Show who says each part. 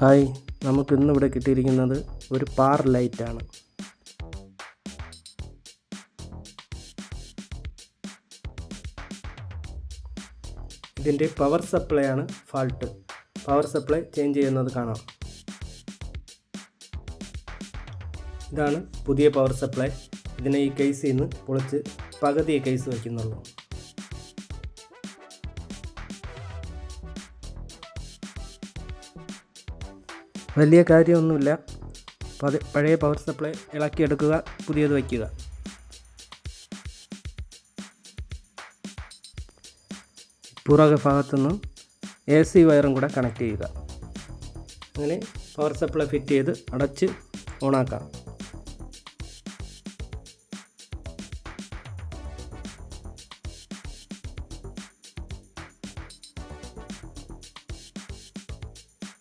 Speaker 1: Hi, നമുക്കിന്നിവിടെ കിട്ടിയിരിക്കുന്നത് ഒരു പാർ ലൈറ്റാണ്. ഇതിൻ്റെ പവർ സപ്ലൈ ആണ് ഫാൾട്ട്. പവർ സപ്ലൈ ചേഞ്ച് ചെയ്യുന്നത് കാണാം. ഇതാണ് പുതിയ പവർ സപ്ലൈ. ഇതിനെ ഈ കേസിൽ നിന്ന് പൊളിച്ച് പകുതിയെ കേസ് വയ്ക്കുന്നുള്ളൂ. വലിയ കാര്യമൊന്നുമില്ല. പഴയ പവർ സപ്ലൈ ഇളക്കിയെടുക്കുക, പുതിയത് വയ്ക്കുക. പുറകെ ഭാഗത്തുനിന്ന് AC വയറും കൂടെ കണക്ട് ചെയ്യുക. അങ്ങനെ പവർ സപ്ലൈ ഫിറ്റ് ചെയ്ത് അടച്ച് ഓണാക്കാം.